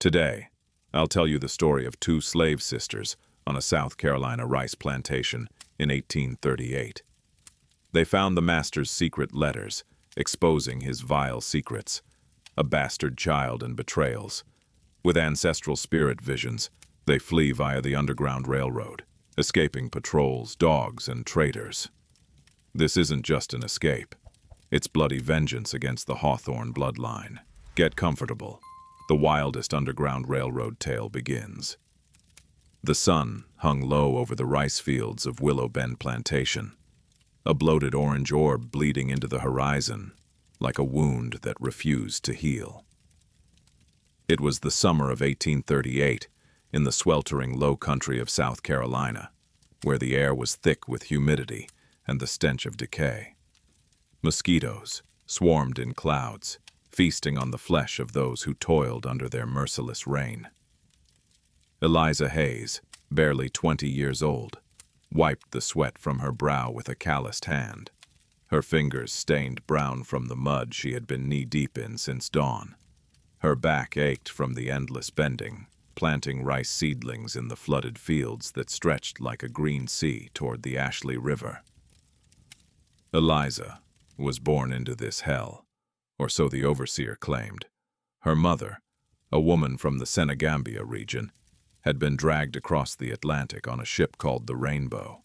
Today, I'll tell you the story of two slave sisters on a South Carolina rice plantation in 1838. They found the master's secret letters, exposing his vile secrets, a bastard child and betrayals. With ancestral spirit visions, they flee via the Underground Railroad, escaping patrols, dogs, and traitors. This isn't just an escape. It's bloody vengeance against the Hawthorne bloodline. Get comfortable. The wildest Underground Railroad tale begins. The sun hung low over the rice fields of Willow Bend Plantation, a bloated orange orb bleeding into the horizon like a wound that refused to heal. It was the summer of 1838 in the sweltering low country of South Carolina, where the air was thick with humidity and the stench of decay. Mosquitoes swarmed in clouds, feasting on the flesh of those who toiled under their merciless reign. Eliza Hayes, barely 20 years old, wiped the sweat from her brow with a calloused hand. Her fingers stained brown from the mud she had been knee-deep in since dawn. Her back ached from the endless bending, planting rice seedlings in the flooded fields that stretched like a green sea toward the Ashley River. Eliza was born into this hell, or so the overseer claimed. Her mother, a woman from the Senegambia region, had been dragged across the Atlantic on a ship called the Rainbow,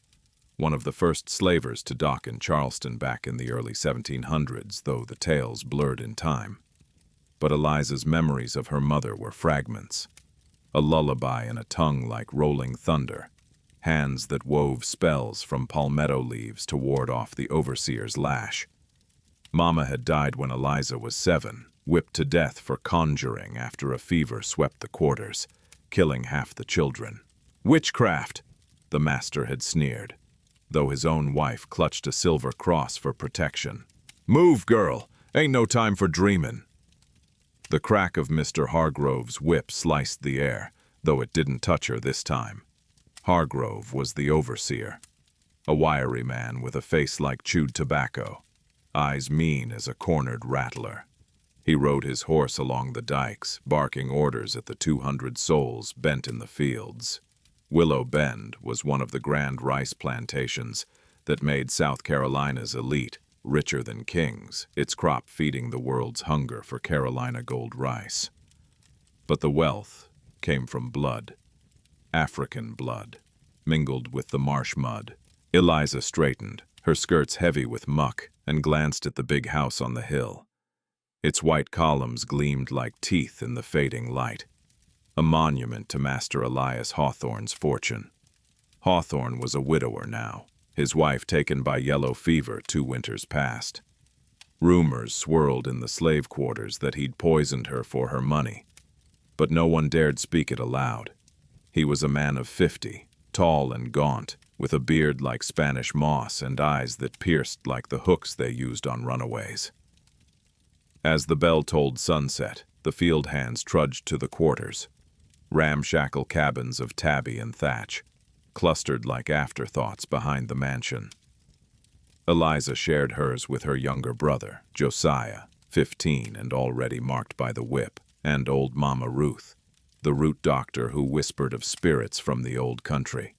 one of the first slavers to dock in Charleston back in the early 1700s, though the tales blurred in time. But Eliza's memories of her mother were fragments, a lullaby in a tongue like rolling thunder, hands that wove spells from palmetto leaves to ward off the overseer's lash. Mama had died when Eliza was 7, whipped to death for conjuring after a fever swept the quarters, killing half the children. Witchcraft, the master had sneered, though his own wife clutched a silver cross for protection. Move, girl, ain't no time for dreamin'. The crack of Mr. Hargrove's whip sliced the air, though it didn't touch her this time. Hargrove was the overseer, a wiry man with a face like chewed tobacco, eyes mean as a cornered rattler. He rode his horse along the dikes, barking orders at the 200 souls bent in the fields. Willow Bend was one of the grand rice plantations that made South Carolina's elite richer than kings, its crop feeding the world's hunger for Carolina gold rice. But the wealth came from blood, African blood, mingled with the marsh mud. Eliza straightened, her skirts heavy with muck, and glanced at the big house on the hill. Its white columns gleamed like teeth in the fading light, a monument to Master Elias Hawthorne's fortune. Hawthorne was a widower now, his wife taken by yellow fever 2 winters past. Rumors swirled in the slave quarters that he'd poisoned her for her money, but no one dared speak it aloud. He was a man of 50, tall and gaunt, with a beard like Spanish moss and eyes that pierced like the hooks they used on runaways. As the bell tolled sunset, the field hands trudged to the quarters, ramshackle cabins of tabby and thatch, clustered like afterthoughts behind the mansion. Eliza shared hers with her younger brother, Josiah, 15 and already marked by the whip, and old Mama Ruth, the root doctor who whispered of spirits from the old country.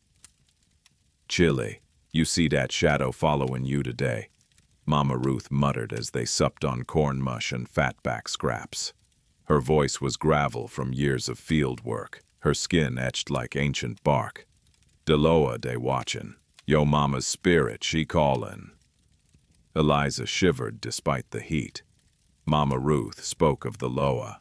"Chilly, you see dat shadow followin' you today," Mama Ruth muttered as they supped on corn mush and fatback scraps. Her voice was gravel from years of field work, her skin etched like ancient bark. "Deloa dey watchin', yo mama's spirit she callin'." Eliza shivered despite the heat. Mama Ruth spoke of the Loa,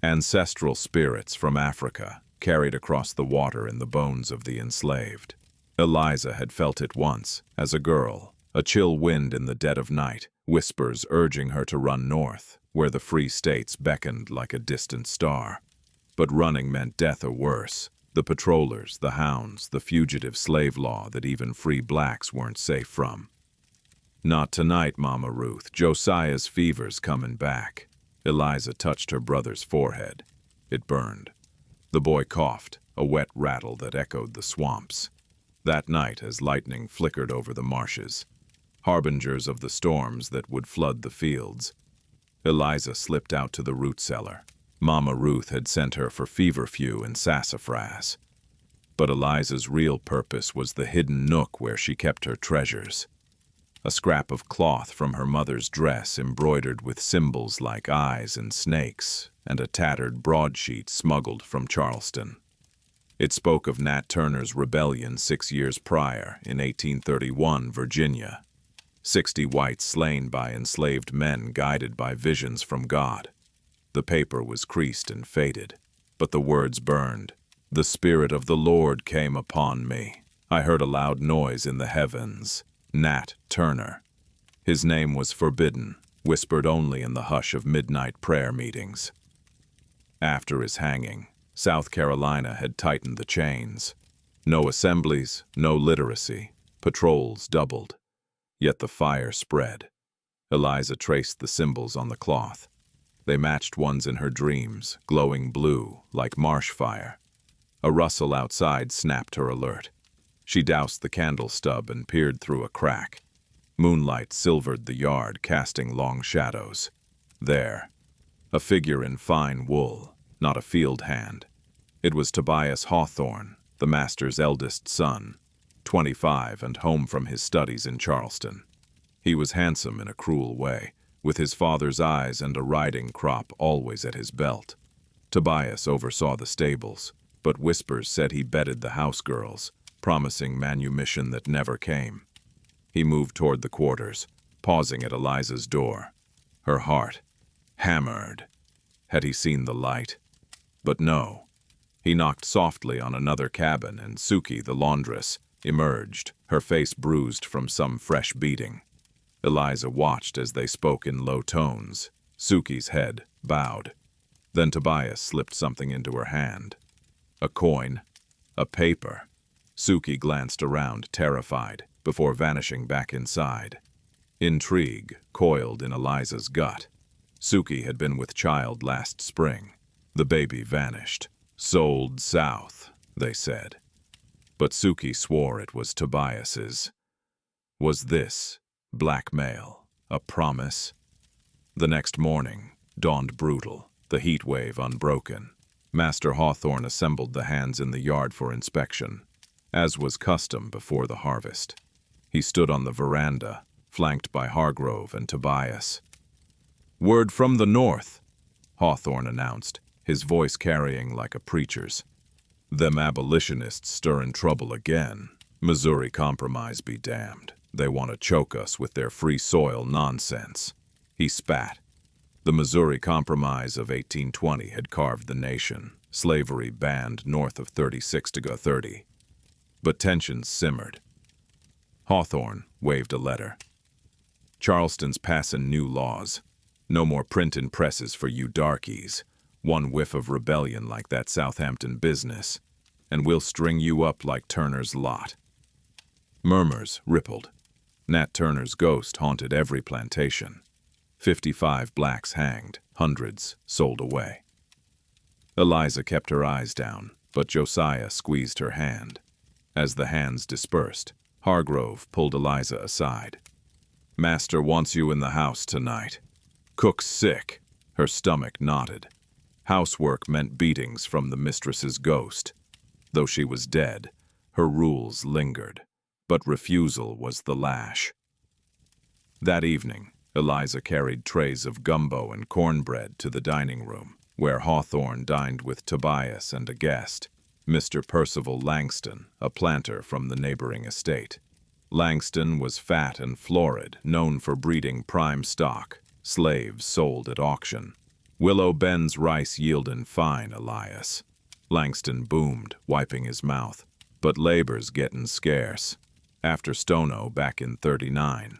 ancestral spirits from Africa carried across the water in the bones of the enslaved. Eliza had felt it once, as a girl, a chill wind in the dead of night, whispers urging her to run north, where the free states beckoned like a distant star. But running meant death or worse. The patrollers, the hounds, the fugitive slave law that even free blacks weren't safe from. "Not tonight, Mama Ruth. Josiah's fever's comin' back." Eliza touched her brother's forehead. It burned. The boy coughed, a wet rattle that echoed the swamps. That night, as lightning flickered over the marshes, harbingers of the storms that would flood the fields, Eliza slipped out to the root cellar, Mama Ruth had sent her for feverfew and sassafras. But Eliza's real purpose was the hidden nook where she kept her treasures. A scrap of cloth from her mother's dress embroidered with symbols like eyes and snakes, and a tattered broadsheet smuggled from Charleston. It spoke of Nat Turner's rebellion 6 years prior, in 1831, Virginia. 60 whites slain by enslaved men guided by visions from God. The paper was creased and faded, but the words burned. "The Spirit of the Lord came upon me. I heard a loud noise in the heavens. Nat Turner." His name was forbidden, whispered only in the hush of midnight prayer meetings. After his hanging, South Carolina had tightened the chains. No assemblies, no literacy. Patrols doubled. Yet the fire spread. Eliza traced the symbols on the cloth. They matched ones in her dreams, glowing blue, like marsh fire. A rustle outside snapped her alert. She doused the candle stub and peered through a crack. Moonlight silvered the yard, casting long shadows. There, a figure in fine wool, not a field hand. It was Tobias Hawthorne, the master's eldest son, 25 and home from his studies in Charleston. He was handsome in a cruel way, with his father's eyes and a riding crop always at his belt. Tobias oversaw the stables, but whispers said he bedded the house girls, promising manumission that never came. He moved toward the quarters, pausing at Eliza's door. Her heart hammered. Had he seen the light? But no. He knocked softly on another cabin, and Suki, the laundress, emerged, her face bruised from some fresh beating. Eliza watched as they spoke in low tones. Suki's head bowed. Then Tobias slipped something into her hand. A coin. A paper. Suki glanced around, terrified, before vanishing back inside. Intrigue coiled in Eliza's gut. Suki had been with child last spring. The baby vanished. Sold south, they said. But Suki swore it was Tobias's. Was this blackmail, a promise? The next morning dawned brutal, the heat wave unbroken. Master Hawthorne assembled the hands in the yard for inspection, as was custom before the harvest. He stood on the veranda, flanked by Hargrove and Tobias. "Word from the north," Hawthorne announced, his voice carrying like a preacher's. "Them abolitionists stirring trouble again. Missouri Compromise be damned. They want to choke us with their free soil nonsense." He spat. The Missouri Compromise of 1820 had carved the nation, slavery banned north of 36 to go 30. But tensions simmered. Hawthorne waved a letter. "Charleston's passing new laws. No more printin' presses for you darkies. One whiff of rebellion like that Southampton business, and we'll string you up like Turner's lot." Murmurs rippled. Nat Turner's ghost haunted every plantation. 55 blacks hanged, hundreds sold away. Eliza kept her eyes down, but Josiah squeezed her hand. As the hands dispersed, Hargrove pulled Eliza aside. "Master wants you in the house tonight. Cook's sick." Her stomach knotted. Housework meant beatings from the mistress's ghost. Though she was dead, her rules lingered, but refusal was the lash. That evening, Eliza carried trays of gumbo and cornbread to the dining room, where Hawthorne dined with Tobias and a guest, Mr. Percival Langston, a planter from the neighboring estate. Langston was fat and florid, known for breeding prime stock, slaves sold at auction. "Willow Bend's rice yieldin' fine, Elias." Langston boomed, wiping his mouth. "But labor's gettin' scarce." After Stono back in 39.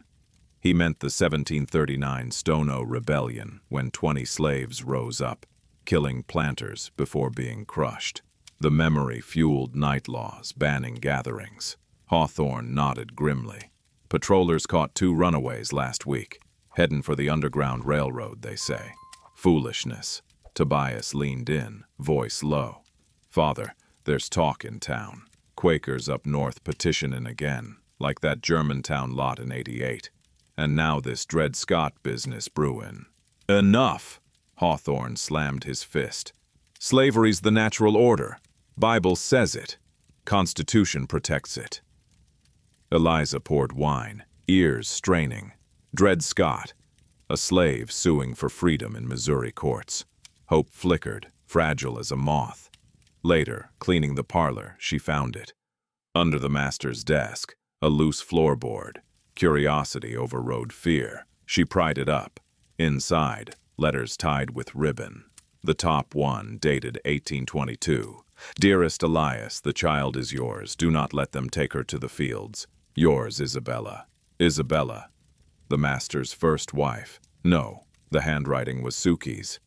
He meant the 1739 Stono Rebellion, when 20 slaves rose up, killing planters before being crushed. The memory fueled night laws, banning gatherings. Hawthorne nodded grimly. "Patrollers caught 2 runaways last week, heading for the Underground Railroad, they say." "Foolishness." Tobias leaned in, voice low. "Father, there's talk in town. Quakers up north petitioning again, like that Germantown lot in '88. And now this Dred Scott business brewing." "Enough!" Hawthorne slammed his fist. Slavery's the natural order. Bible says it. Constitution protects it. Eliza poured wine, ears straining. Dred Scott, a slave suing for freedom in Missouri courts. Hope flickered, fragile as a moth. Later, cleaning the parlor, she found it. Under the master's desk, a loose floorboard. Curiosity overrode fear. She pried it up. Inside, letters tied with ribbon. The top one, dated 1822. Dearest Elias, the child is yours. Do not let them take her to the fields. Yours, Isabella. Isabella, the master's first wife. No, the handwriting was Suki's.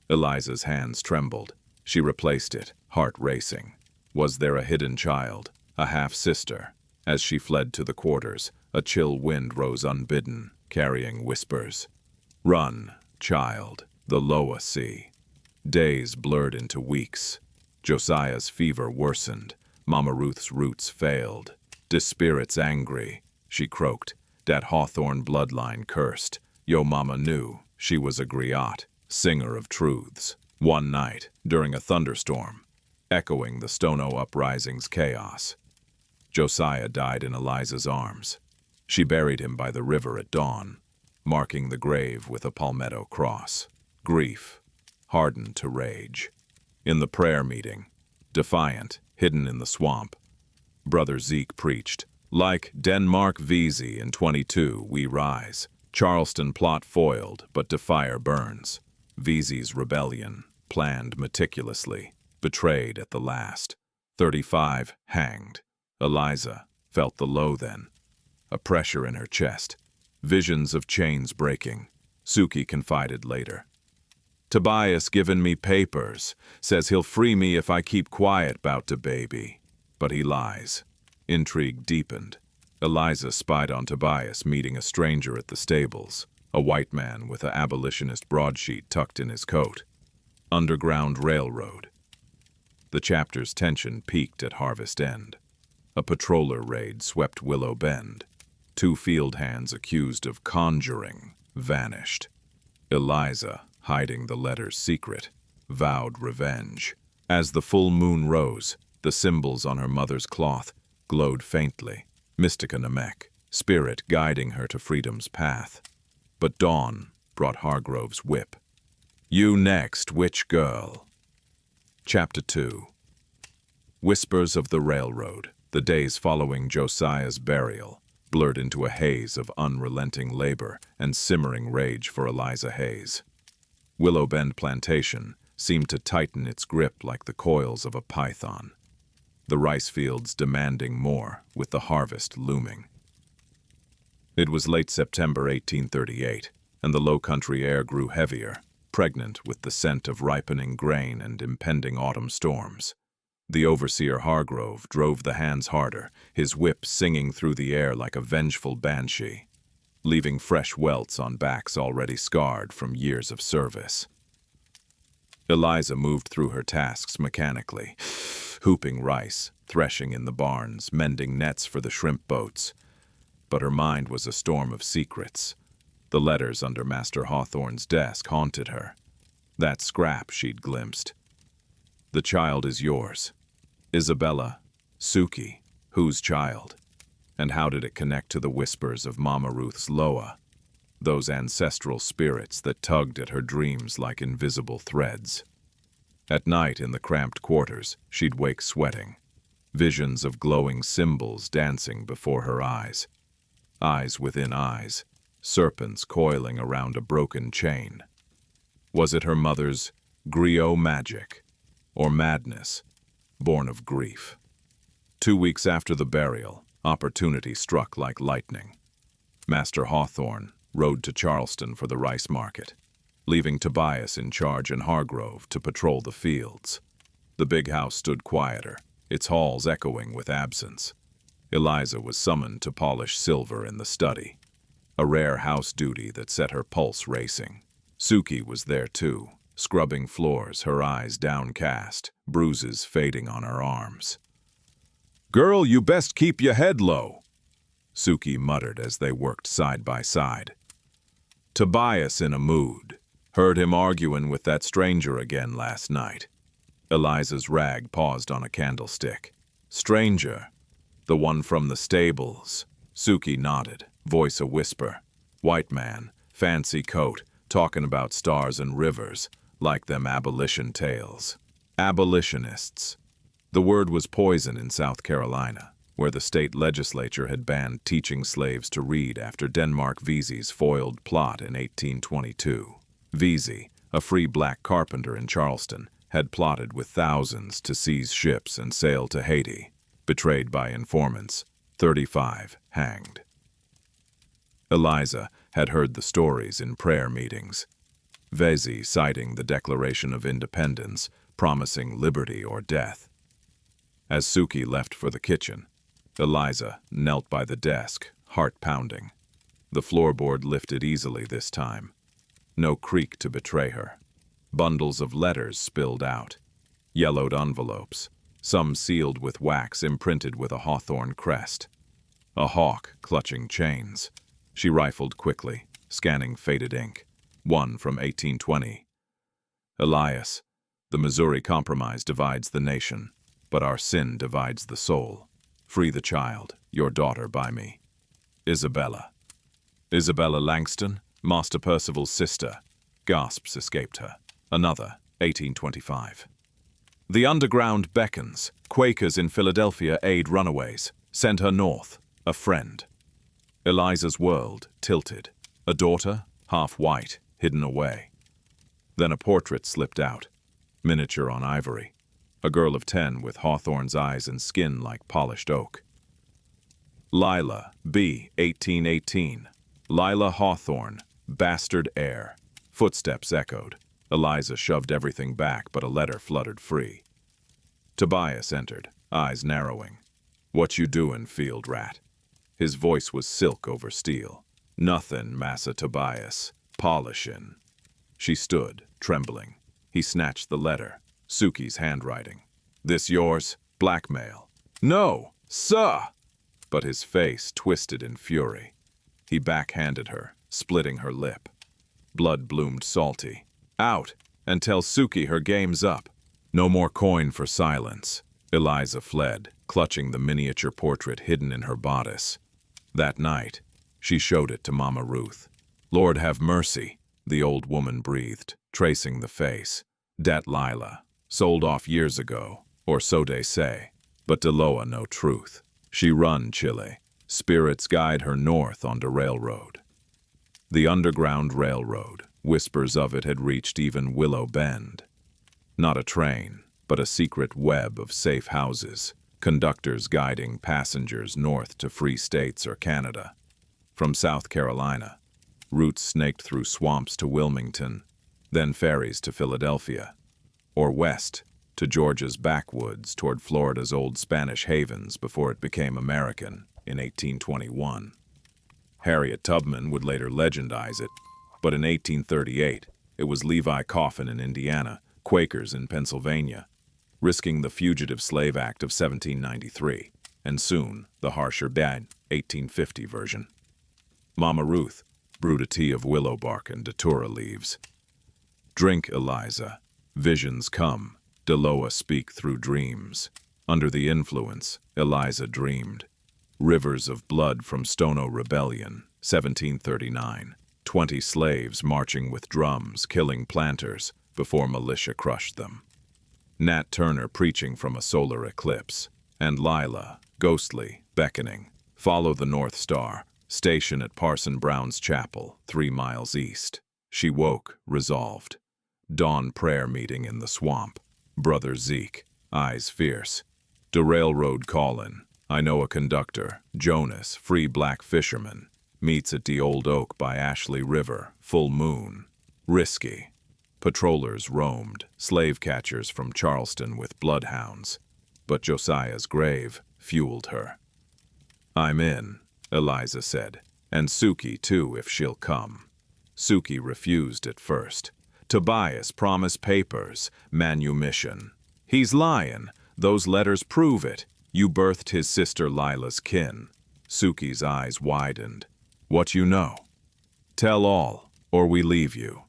Eliza's hands trembled. She replaced it, heart racing. Was there a hidden child, a half-sister? As she fled to the quarters, a chill wind rose unbidden, carrying whispers. Run, child, the Loa Sea. Days blurred into weeks. Josiah's fever worsened. Mama Ruth's roots failed. Dispirits angry, she croaked. Dat Hawthorne bloodline cursed. Yo mama knew she was a griot, singer of truths. One night, during a thunderstorm, echoing the Stono uprising's chaos, Josiah died in Eliza's arms. She buried him by the river at dawn, marking the grave with a palmetto cross. Grief hardened to rage. In the prayer meeting, defiant, hidden in the swamp, Brother Zeke preached, like Denmark Vesey in 22, we rise. Charleston plot foiled, but to fire burns. Vesey's rebellion, planned meticulously, betrayed at the last. 35 hanged. Eliza felt the low then, a pressure in her chest, visions of chains breaking. Suki confided later. Tobias given me papers, says he'll free me if I keep quiet 'bout de baby. But he lies. Intrigue deepened. Eliza spied on Tobias meeting a stranger at the stables, a white man with an abolitionist broadsheet tucked in his coat. Underground Railroad. The chapter's tension peaked at Harvest End. A patroller raid swept Willow Bend. 2 field hands accused of conjuring vanished. Eliza, hiding the letter's secret, vowed revenge. As the full moon rose, the symbols on her mother's cloth glowed faintly. Mystica Namek, spirit guiding her to freedom's path. But dawn brought Hargrove's whip. You next, witch girl. Chapter 2. Whispers of the Railroad. The days following Josiah's burial blurred into a haze of unrelenting labor and simmering rage for Eliza Hayes. Willow Bend Plantation seemed to tighten its grip like the coils of a python. The rice fields demanding more, with the harvest looming. It was late September 1838, and the low-country air grew heavier, pregnant with the scent of ripening grain and impending autumn storms. The overseer Hargrove drove the hands harder, his whip singing through the air like a vengeful banshee, leaving fresh welts on backs already scarred from years of service. Eliza moved through her tasks mechanically, hooping rice, threshing in the barns, mending nets for the shrimp boats. But her mind was a storm of secrets. The letters under Master Hawthorne's desk haunted her. That scrap she'd glimpsed. The child is yours. Isabella, Suki, whose child? And how did it connect to the whispers of Mama Ruth's Loa? Those ancestral spirits that tugged at her dreams like invisible threads. At night in the cramped quarters, she'd wake sweating. Visions of glowing symbols dancing before her eyes. Eyes within eyes, serpents coiling around a broken chain. Was it her mother's griot magic, or madness, born of grief? 2 weeks after the burial, opportunity struck like lightning. Master Hawthorne rode to Charleston for the rice market, leaving Tobias in charge and Hargrove to patrol the fields. The big house stood quieter, its halls echoing with absence. Eliza was summoned to polish silver in the study, a rare house duty that set her pulse racing. Suki was there too, scrubbing floors, her eyes downcast, bruises fading on her arms. "Girl, you best keep your head low," Suki muttered as they worked side by side. Tobias in a mood, Heard him arguing with that stranger again last night. Eliza's rag paused on a candlestick. Stranger? The one from the stables. Suki nodded, voice a whisper. White man, fancy coat, talking about stars and rivers, like them abolition tales. Abolitionists. The word was poison in South Carolina, where the state legislature had banned teaching slaves to read after Denmark Vesey's foiled plot in 1822. Vesey, a free black carpenter in Charleston, had plotted with thousands to seize ships and sail to Haiti. Betrayed by informants, 35 hanged. Eliza had heard the stories in prayer meetings. Vesey citing the Declaration of Independence, promising liberty or death. As Suki left for the kitchen, Eliza knelt by the desk, heart pounding. The floorboard lifted easily this time. No creak to betray her. Bundles of letters spilled out. Yellowed envelopes, some sealed with wax imprinted with a hawthorn crest. A hawk clutching chains. She rifled quickly, scanning faded ink. One from 1820. Elias, the Missouri Compromise divides the nation, but our sin divides the soul. Free the child, your daughter by me. Isabella. Isabella Langston, Master Percival's sister. Gasps escaped her. Another, 1825. The underground beckons. Quakers in Philadelphia aid runaways. Send her north. A friend. Eliza's world tilted. A daughter, half white, hidden away. Then a portrait slipped out. Miniature on ivory. A girl of 10 with Hawthorne's eyes and skin like polished oak. Lila, B., 1818. Lila Hawthorne, bastard heir. Footsteps echoed. Eliza shoved everything back, but a letter fluttered free. Tobias entered, eyes narrowing. What you doin', field rat? His voice was silk over steel. Nothin', Massa Tobias. Polishin'. She stood, trembling. He snatched the letter. Suki's handwriting. This yours? Blackmail. No, sir! But his face twisted in fury. He backhanded her, splitting her lip. Blood bloomed salty. Out, and tell Suki her game's up. No more coin for silence. Eliza fled, clutching the miniature portrait hidden in her bodice. That night, she showed it to Mama Ruth. Lord have mercy, the old woman breathed, tracing the face. Dat Lila. Sold off years ago, or so they say. But Deloa no truth. She run Chile. Spirits guide her north on the railroad. The Underground Railroad. Whispers of it had reached even Willow Bend. Not a train, but a secret web of safe houses, conductors guiding passengers north to free states or Canada. From South Carolina, routes snaked through swamps to Wilmington, then ferries to Philadelphia, or west to Georgia's backwoods toward Florida's old Spanish havens before it became American in 1821. Harriet Tubman would later legendize it, but in 1838, it was Levi Coffin in Indiana, Quakers in Pennsylvania, risking the Fugitive Slave Act of 1793, and soon the harsher bad 1850 version. Mama Ruth brewed a tea of willow bark and datura leaves. Drink, Eliza. Visions come. Deloa speak through dreams. Under the influence, Eliza dreamed. Rivers of blood from Stono Rebellion, 1739. 20 slaves marching with drums, killing planters before militia crushed them. Nat Turner preaching from a solar eclipse. And Lila, ghostly, beckoning. Follow the North Star. Station at Parson Brown's Chapel, 3 miles east. She woke, resolved. Dawn prayer meeting in the swamp. Brother Zeke, eyes fierce. De railroad callin'. I know a conductor, Jonas, free black fisherman. Meets at the Old Oak by Ashley River, full moon. Risky. Patrollers roamed, slave catchers from Charleston with bloodhounds. But Josiah's grave fueled her. I'm in, Eliza said, and Suki too if she'll come. Suki refused at first. Tobias promised papers, manumission. He's lyin', those letters prove it. You birthed his sister Lila's kin. Suki's eyes widened. What you know? Tell all, or we leave you.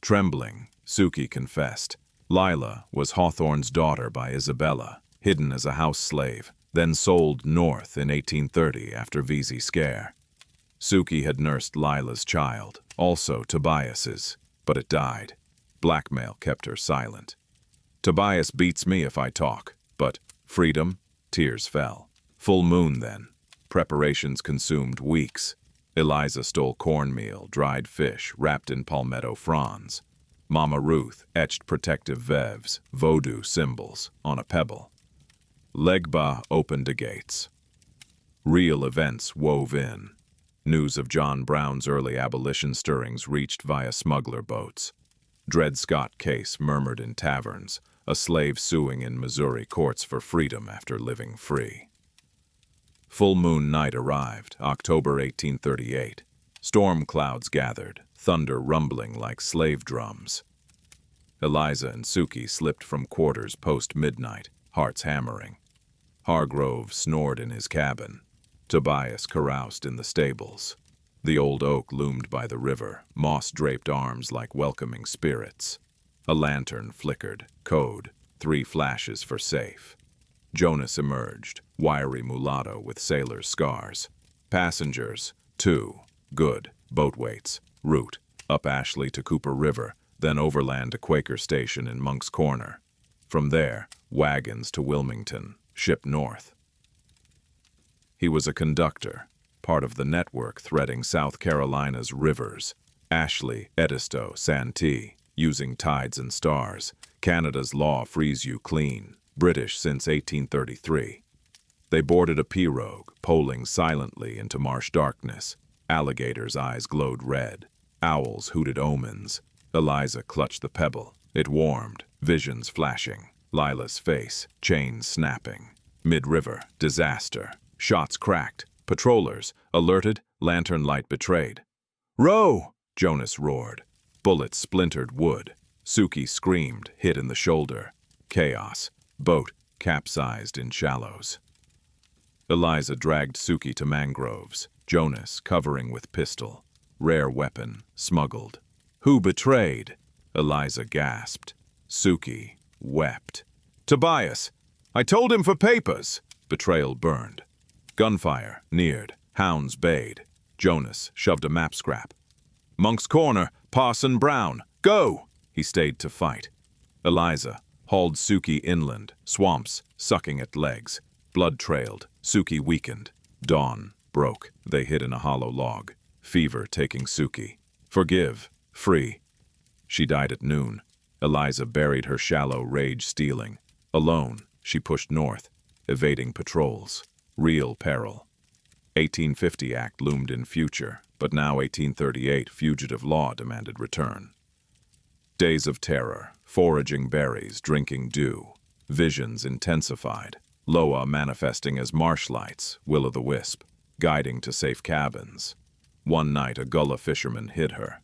Trembling, Suki confessed. Lila was Hawthorne's daughter by Isabella, hidden as a house slave, then sold north in 1830 after Vesey Scare. Suki had nursed Lila's child, also Tobias's, but it died. Blackmail kept her silent. Tobias beats me if I talk, but freedom? Tears fell. Full moon then. Preparations consumed weeks. Eliza stole cornmeal, dried fish, wrapped in palmetto fronds. Mama Ruth etched protective vevs, voodoo symbols, on a pebble. Legba opened the gates. Real events wove in. News of John Brown's early abolition stirrings reached via smuggler boats. Dred Scott case murmured in taverns, a slave suing in Missouri courts for freedom after living free. Full moon night arrived, October 1838. Storm clouds gathered, thunder rumbling like slave drums. Eliza and Suki slipped from quarters post-midnight, hearts hammering. Hargrove snored in his cabin. Tobias caroused in the stables. The old oak loomed by the river, moss-draped arms like welcoming spirits. A lantern flickered, code, 3 flashes for safe. Jonas emerged, wiry mulatto with sailor's scars. Passengers, 2, good, boat waits, route, up Ashley to Cooper River, then overland to Quaker Station in Monk's Corner. From there, wagons to Wilmington, ship north. He was a conductor, part of the network threading South Carolina's rivers, Ashley, Edisto, Santee, using tides and stars. Canada's law frees you clean, British since 1833. They boarded a pirogue, poling silently into marsh darkness. Alligators' eyes glowed red. Owls hooted omens. Eliza clutched the pebble. It warmed, visions flashing. Lila's face, chains snapping. Mid-river, disaster. Shots cracked. Patrollers, alerted, lantern light betrayed. "Row!" Jonas roared. Bullets splintered wood. Suki screamed, hit in the shoulder. Chaos. Boat capsized in shallows. Eliza dragged Suki to mangroves. Jonas covering with pistol. Rare weapon, smuggled. "Who betrayed?" Eliza gasped. Suki wept. "Tobias! I told him for papers!" Betrayal burned. Gunfire neared. Hounds bayed. Jonas shoved a map scrap. "Monk's Corner, Parson Brown, go!" He stayed to fight. Eliza hauled Suki inland, swamps sucking at legs. Blood trailed. Suki weakened. Dawn broke. They hid in a hollow log. Fever taking Suki. Forgive. Free. She died at noon. Eliza buried her shallow rage stealing. Alone, she pushed north, evading patrols. Real peril. 1850 Act loomed in future, but now 1838 fugitive law demanded return. Days of terror, foraging berries, drinking dew. Visions intensified. Loa manifesting as marsh lights, will-o'-the-wisp, guiding to safe cabins. One night a gullah fisherman hid her.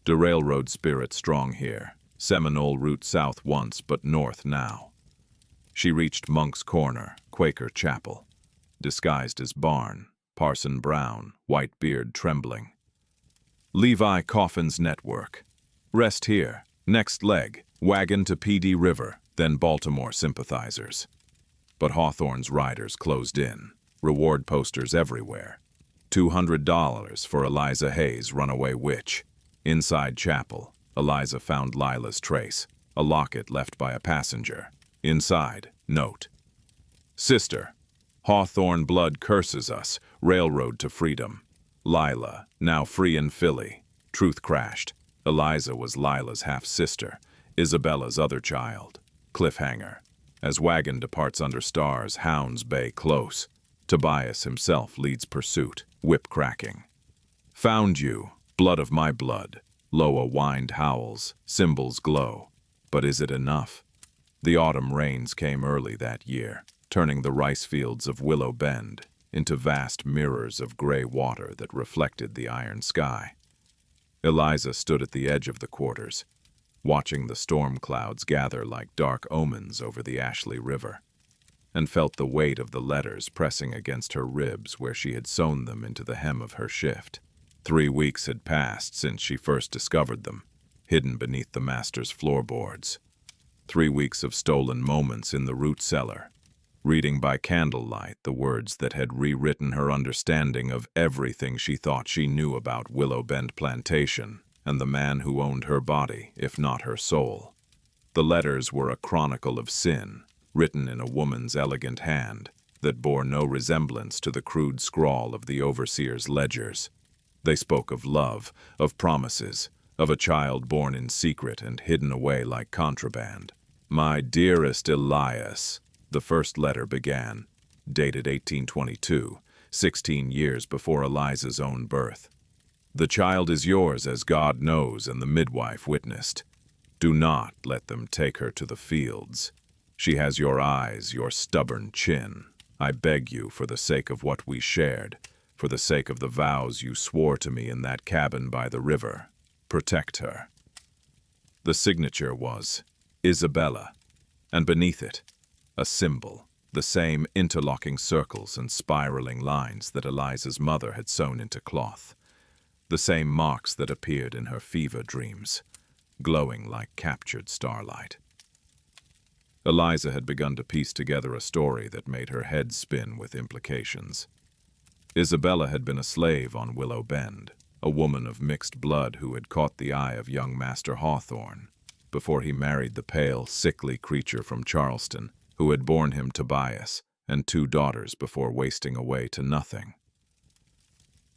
The railroad spirit strong here. Seminole route south once, but north now. She reached Monk's Corner, Quaker Chapel. Disguised as barn, Parson Brown, white beard trembling. Levi Coffin's network. Rest here. Next leg, wagon to PD River, then Baltimore sympathizers. But Hawthorne's riders closed in. Reward posters everywhere. $200 for Eliza Hayes, runaway witch. Inside chapel, Eliza found Lila's trace, a locket left by a passenger. Inside, note. "Sister, Hawthorne blood curses us, railroad to freedom. Lila, now free in Philly. Truth crashed. Eliza was Lila's half-sister, Isabella's other child. Cliffhanger. As wagon departs under stars, hounds bay close. Tobias himself leads pursuit, whip cracking. Found you, blood of my blood. Loa whined howls, cymbals glow. But is it enough? The autumn rains came early that year, turning the rice fields of Willow Bend into vast mirrors of gray water that reflected the iron sky. Eliza stood at the edge of the quarters, watching the storm clouds gather like dark omens over the Ashley River, and felt the weight of the letters pressing against her ribs where she had sewn them into the hem of her shift. 3 weeks had passed since she first discovered them. hidden beneath the master's floorboards. 3 weeks of stolen moments in the root cellar, reading by candlelight the words that had rewritten her understanding of everything she thought she knew about Willow Bend Plantation and the man who owned her body, if not her soul. The letters were a chronicle of sin, written in a woman's elegant hand, that bore no resemblance to the crude scrawl of the overseer's ledgers. They spoke of love, of promises, of a child born in secret and hidden away like contraband. "My dearest Elias," the first letter began, dated 1822, 16 years before Eliza's own birth. "The child is yours, as God knows and the midwife witnessed. Do not let them take her to the fields. She has your eyes, your stubborn chin. I beg you, for the sake of what we shared, for the sake of the vows you swore to me in that cabin by the river, protect her." The signature was Isabella, and beneath it, a symbol, the same interlocking circles and spiraling lines that Eliza's mother had sewn into cloth, the same marks that appeared in her fever dreams, glowing like captured starlight. Eliza had begun to piece together a story that made her head spin with implications. Isabella had been a slave on Willow Bend, a woman of mixed blood who had caught the eye of young Master Hawthorne before he married the pale, sickly creature from Charleston who had borne him Tobias and 2 daughters before wasting away to nothing.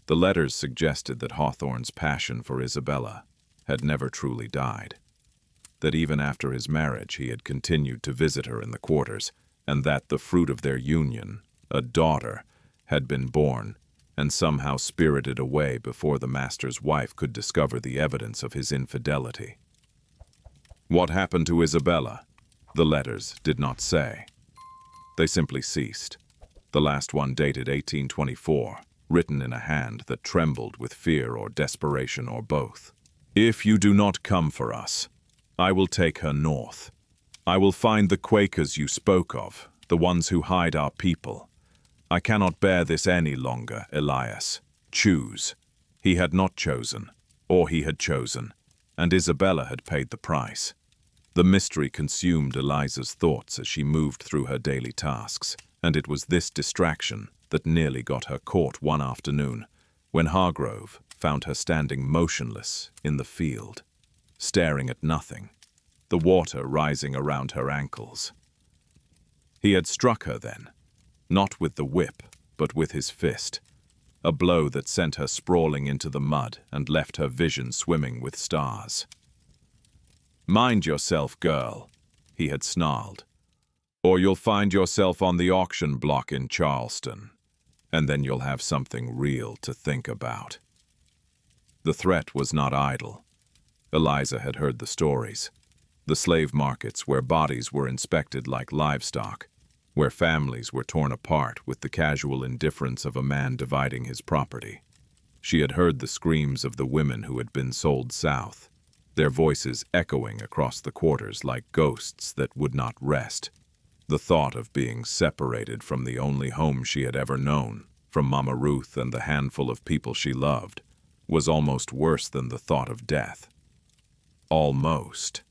The letters suggested that Hawthorne's passion for Isabella had never truly died, that even after his marriage he had continued to visit her in the quarters, and that the fruit of their union, a daughter, had been born and somehow spirited away before the master's wife could discover the evidence of his infidelity. What happened to Isabella? The letters did not say. They simply ceased. The last one dated 1824, written in a hand that trembled with fear or desperation or both. "If you do not come for us, I will take her north. I will find the Quakers you spoke of, the ones who hide our people. I cannot bear this any longer, Elias. Choose." He had not chosen, or he had chosen, and Isabella had paid the price. The mystery consumed Eliza's thoughts as she moved through her daily tasks, and it was this distraction that nearly got her caught one afternoon, when Hargrove found her standing motionless in the field, staring at nothing, the water rising around her ankles. He had struck her then, not with the whip, but with his fist, a blow that sent her sprawling into the mud and left her vision swimming with stars. "Mind yourself, girl," he had snarled, "or you'll find yourself on the auction block in Charleston, and then you'll have something real to think about." The threat was not idle. Eliza had heard the stories. The slave markets where bodies were inspected like livestock, where families were torn apart with the casual indifference of a man dividing his property. She had heard the screams of the women who had been sold south, their voices echoing across the quarters like ghosts that would not rest. The thought of being separated from the only home she had ever known, from Mama Ruth and the handful of people she loved, was almost worse than the thought of death. Almost.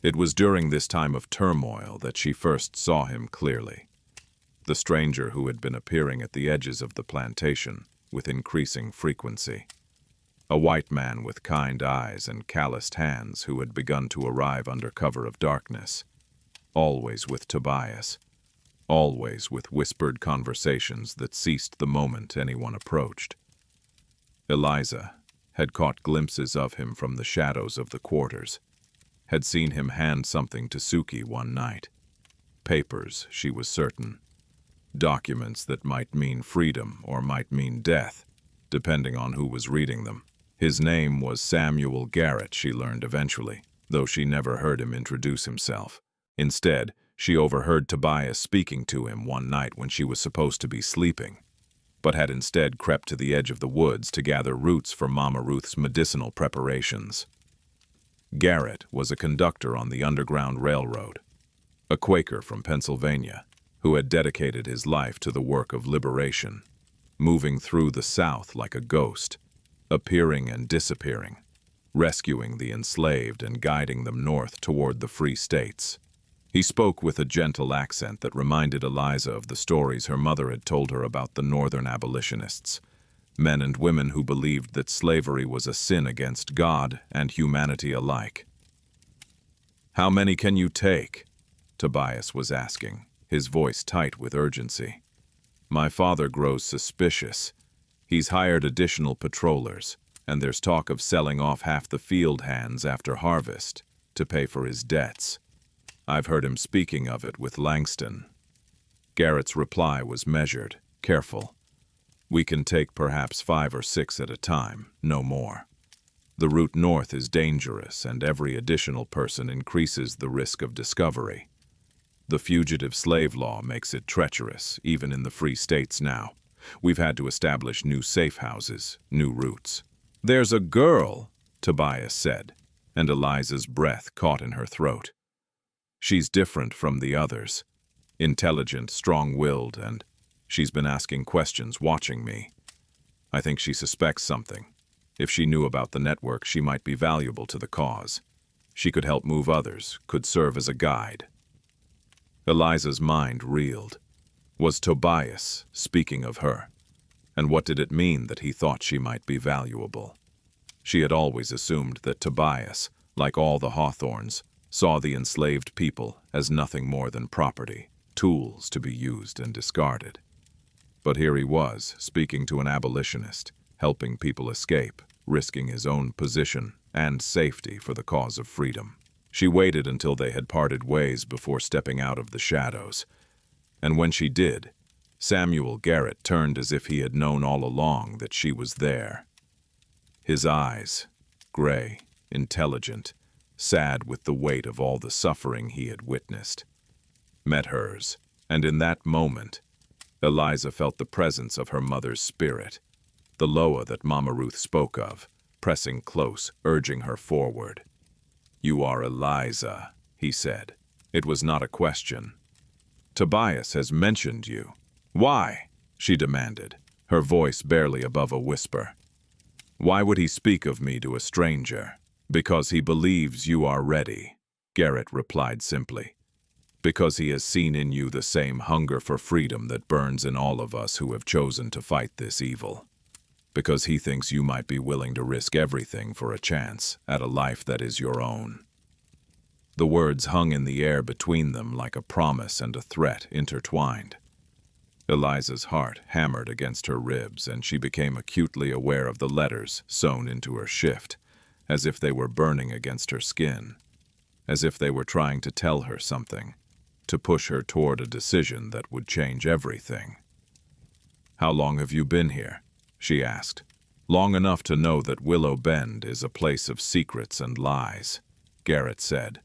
It was during this time of turmoil that she first saw him clearly. The stranger who had been appearing at the edges of the plantation with increasing frequency. A white man with kind eyes and calloused hands who had begun to arrive under cover of darkness, always with Tobias, always with whispered conversations that ceased the moment anyone approached. Eliza had caught glimpses of him from the shadows of the quarters, had seen him hand something to Suki one night. Papers, she was certain. Documents that might mean freedom or might mean death, depending on who was reading them. His name was Samuel Garrett, she learned eventually, though she never heard him introduce himself. Instead, she overheard Tobias speaking to him one night when she was supposed to be sleeping, but had instead crept to the edge of the woods to gather roots for Mama Ruth's medicinal preparations. Garrett was a conductor on the Underground Railroad, a Quaker from Pennsylvania, who had dedicated his life to the work of liberation, moving through the South like a ghost, appearing and disappearing, rescuing the enslaved and guiding them north toward the free states. He spoke with a gentle accent that reminded Eliza of the stories her mother had told her about the northern abolitionists, men and women who believed that slavery was a sin against God and humanity alike. "How many can you take?" Tobias was asking, his voice tight with urgency. "My father grows suspicious. He's hired additional patrollers, and there's talk of selling off half the field hands after harvest to pay for his debts. I've heard him speaking of it with Langston." Garrett's reply was measured, careful. "We can take perhaps 5 or 6 at a time, no more. The route north is dangerous, and every additional person increases the risk of discovery. The fugitive slave law makes it treacherous, even in the free states now. We've had to establish new safe houses, new routes." "There's a girl," Tobias said, and Eliza's breath caught in her throat. "She's different from the others. Intelligent, strong-willed, and she's been asking questions, watching me. I think she suspects something. If she knew about the network, she might be valuable to the cause. She could help move others, could serve as a guide." Eliza's mind reeled. Was Tobias speaking of her? And what did it mean that he thought she might be valuable? She had always assumed that Tobias, like all the Hawthorns, saw the enslaved people as nothing more than property, tools to be used and discarded. But here he was, speaking to an abolitionist, helping people escape, risking his own position and safety for the cause of freedom. She waited until they had parted ways before stepping out of the shadows. And when she did, Samuel Garrett turned as if he had known all along that she was there. His eyes, gray, intelligent, sad with the weight of all the suffering he had witnessed, met hers, and in that moment, Eliza felt the presence of her mother's spirit, the Loa that Mama Ruth spoke of, pressing close, urging her forward. "You are Eliza," he said. It was not a question. "Tobias has mentioned you." "Why?" she demanded, her voice barely above a whisper. "Why would he speak of me to a stranger?" "Because he believes you are ready," Garrett replied simply. "Because he has seen in you the same hunger for freedom that burns in all of us who have chosen to fight this evil. Because he thinks you might be willing to risk everything for a chance at a life that is your own." The words hung in the air between them like a promise and a threat intertwined. Eliza's heart hammered against her ribs, and she became acutely aware of the letters sewn into her shift, as if they were burning against her skin, as if they were trying to tell her something, to push her toward a decision that would change everything. "How long have you been here?" she asked. "Long enough to know that Willow Bend is a place of secrets and lies," Garrett said.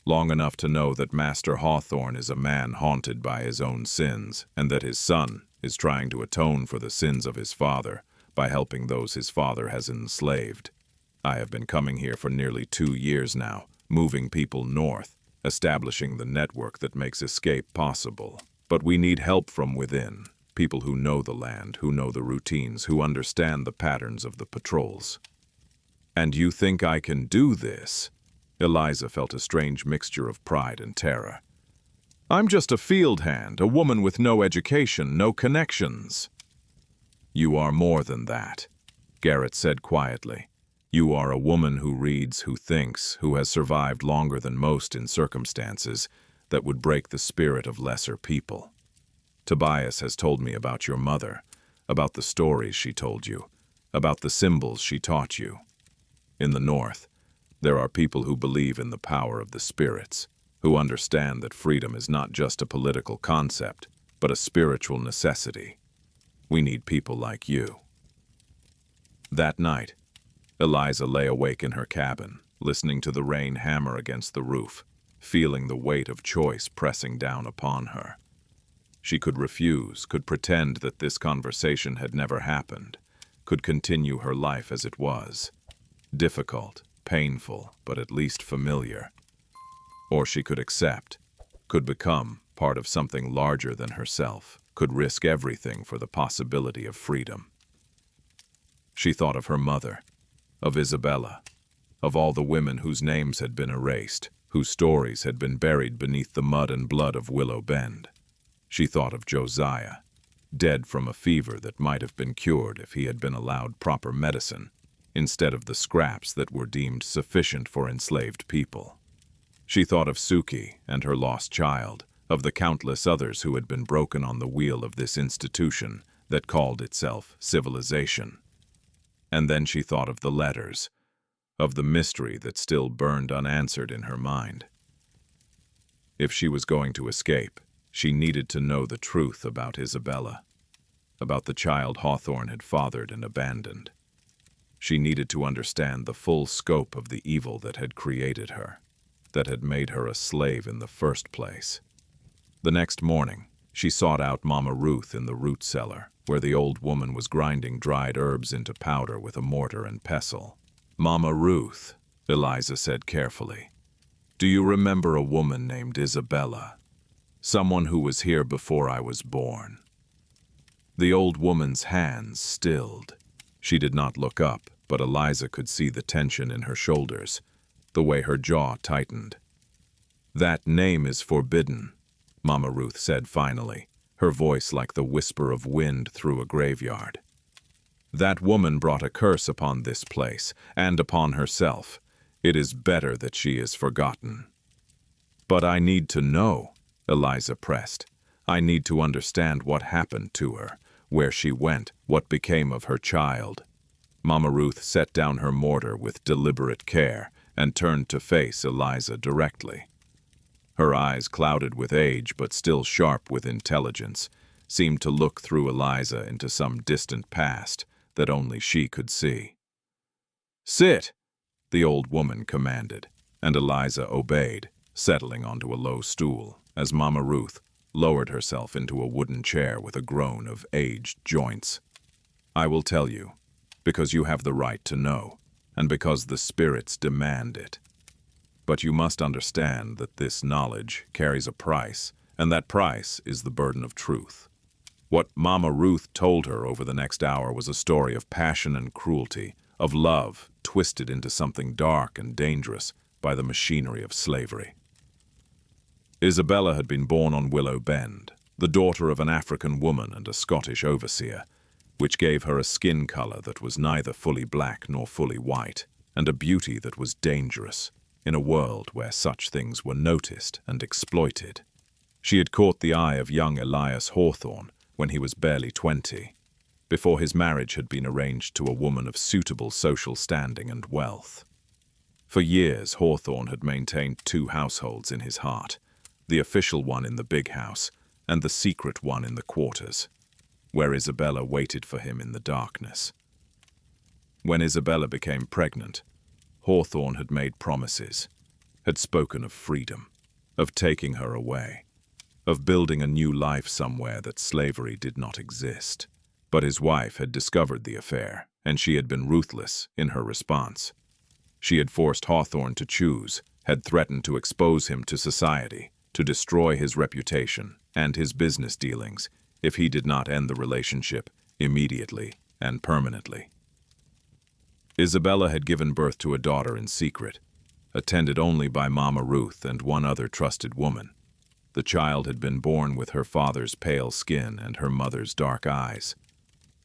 "Long enough to know that Master Hawthorne is a man haunted by his own sins, and that his son is trying to atone for the sins of his father by helping those his father has enslaved. I have been coming here for nearly 2 years now, moving people north, establishing the network that makes escape possible. But we need help from within. People who know the land, who know the routines, who understand the patterns of the patrols." "And you think I can do this?" Eliza felt a strange mixture of pride and terror. "I'm just a field hand, a woman with no education, no connections." "You are more than that," Garrett said quietly. "You are a woman who reads, who thinks, who has survived longer than most in circumstances that would break the spirit of lesser people. Tobias has told me about your mother, about the stories she told you, about the symbols she taught you. In the North, there are people who believe in the power of the spirits, who understand that freedom is not just a political concept, but a spiritual necessity. We need people like you." That night, Eliza lay awake in her cabin, listening to the rain hammer against the roof, feeling the weight of choice pressing down upon her. She could refuse, could pretend that this conversation had never happened, could continue her life as it was. Difficult, painful, but at least familiar. Or she could accept, could become part of something larger than herself, could risk everything for the possibility of freedom. She thought of her mother, of Isabella, of all the women whose names had been erased, whose stories had been buried beneath the mud and blood of Willow Bend. She thought of Josiah, dead from a fever that might have been cured if he had been allowed proper medicine, instead of the scraps that were deemed sufficient for enslaved people. She thought of Suki and her lost child, of the countless others who had been broken on the wheel of this institution that called itself civilization. And then she thought of the letters, of the mystery that still burned unanswered in her mind. If she was going to escape, she needed to know the truth about Isabella, about the child Hawthorne had fathered and abandoned. She needed to understand the full scope of the evil that had created her, that had made her a slave in the first place. The next morning, she sought out Mama Ruth in the root cellar, where the old woman was grinding dried herbs into powder with a mortar and pestle. "Mama Ruth," Eliza said carefully, "do you remember a woman named Isabella? Someone who was here before I was born?" The old woman's hands stilled. She did not look up, but Eliza could see the tension in her shoulders, the way her jaw tightened. "That name is forbidden," Mama Ruth said finally, her voice like the whisper of wind through a graveyard. "That woman brought a curse upon this place, and upon herself. It is better that she is forgotten." "But I need to know," Eliza pressed. "I need to understand what happened to her, where she went, what became of her child." Mama Ruth set down her mortar with deliberate care and turned to face Eliza directly. Her eyes, clouded with age but still sharp with intelligence, seemed to look through Eliza into some distant past that only she could see. "Sit," the old woman commanded, and Eliza obeyed, settling onto a low stool as Mama Ruth lowered herself into a wooden chair with a groan of aged joints. "I will tell you, because you have the right to know, and because the spirits demand it. But you must understand that this knowledge carries a price, and that price is the burden of truth." What Mama Ruth told her over the next hour was a story of passion and cruelty, of love twisted into something dark and dangerous by the machinery of slavery. Isabella had been born on Willow Bend, the daughter of an African woman and a Scottish overseer, which gave her a skin color that was neither fully black nor fully white, and a beauty that was dangerous, in a world where such things were noticed and exploited. She had caught the eye of young Elias Hawthorne when he was barely 20, before his marriage had been arranged to a woman of suitable social standing and wealth. For years, Hawthorne had maintained two households in his heart, the official one in the big house and the secret one in the quarters, where Isabella waited for him in the darkness. When Isabella became pregnant, Hawthorne had made promises, had spoken of freedom, of taking her away, of building a new life somewhere that slavery did not exist. But his wife had discovered the affair, and she had been ruthless in her response. She had forced Hawthorne to choose, had threatened to expose him to society, to destroy his reputation and his business dealings if he did not end the relationship immediately and permanently. Isabella had given birth to a daughter in secret, attended only by Mama Ruth and one other trusted woman. The child had been born with her father's pale skin and her mother's dark eyes,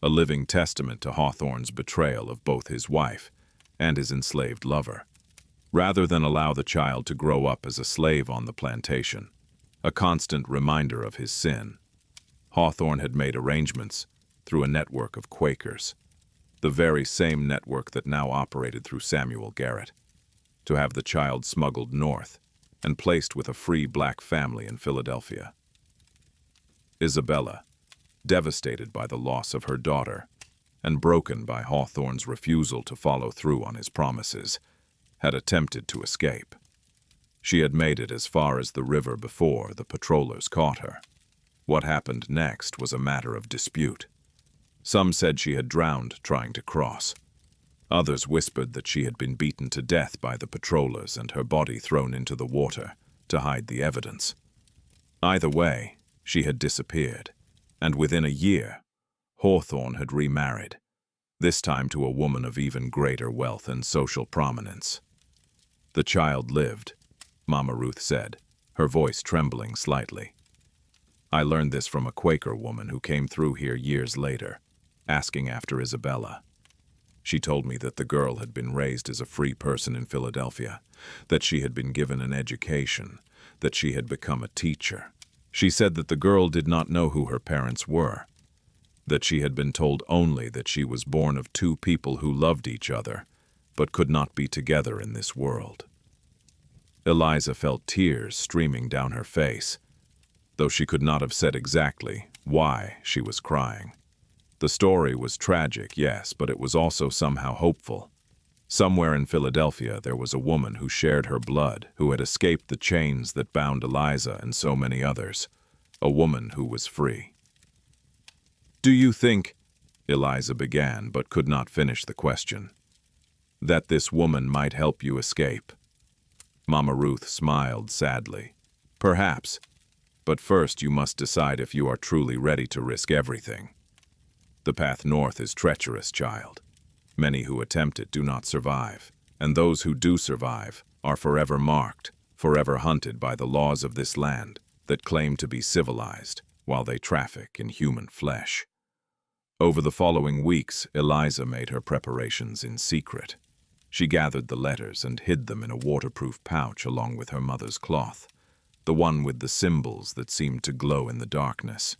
a living testament to Hawthorne's betrayal of both his wife and his enslaved lover. Rather than allow the child to grow up as a slave on the plantation, a constant reminder of his sin, Hawthorne had made arrangements through a network of Quakers, the very same network that now operated through Samuel Garrett, to have the child smuggled north and placed with a free black family in Philadelphia. Isabella, devastated by the loss of her daughter and broken by Hawthorne's refusal to follow through on his promises, had attempted to escape. She had made it as far as the river before the patrollers caught her. What happened next was a matter of dispute. Some said she had drowned trying to cross. Others whispered that she had been beaten to death by the patrollers and her body thrown into the water to hide the evidence. Either way, she had disappeared, and within a year, Hawthorne had remarried. this time to a woman of even greater wealth and social prominence. The child lived, Mama Ruth said, her voice trembling slightly. I learned this from a Quaker woman who came through here years later, asking after Isabella. She told me that the girl had been raised as a free person in Philadelphia, that she had been given an education, that she had become a teacher. She said that the girl did not know who her parents were, that she had been told only that she was born of two people who loved each other, but could not be together in this world. Eliza felt tears streaming down her face, though she could not have said exactly why she was crying. The story was tragic, yes, but it was also somehow hopeful. Somewhere in Philadelphia there was a woman who shared her blood, who had escaped the chains that bound Eliza and so many others, a woman who was free. "Do you think," Eliza began, but could not finish the question, "that this woman might help you escape?" Mama Ruth smiled sadly. "Perhaps, but first you must decide if you are truly ready to risk everything. The path north is treacherous, child. Many who attempt it do not survive, and those who do survive are forever marked, forever hunted by the laws of this land that claim to be civilized while they traffic in human flesh." Over the following weeks, Eliza made her preparations in secret. She gathered the letters and hid them in a waterproof pouch along with her mother's cloth, the one with the symbols that seemed to glow in the darkness.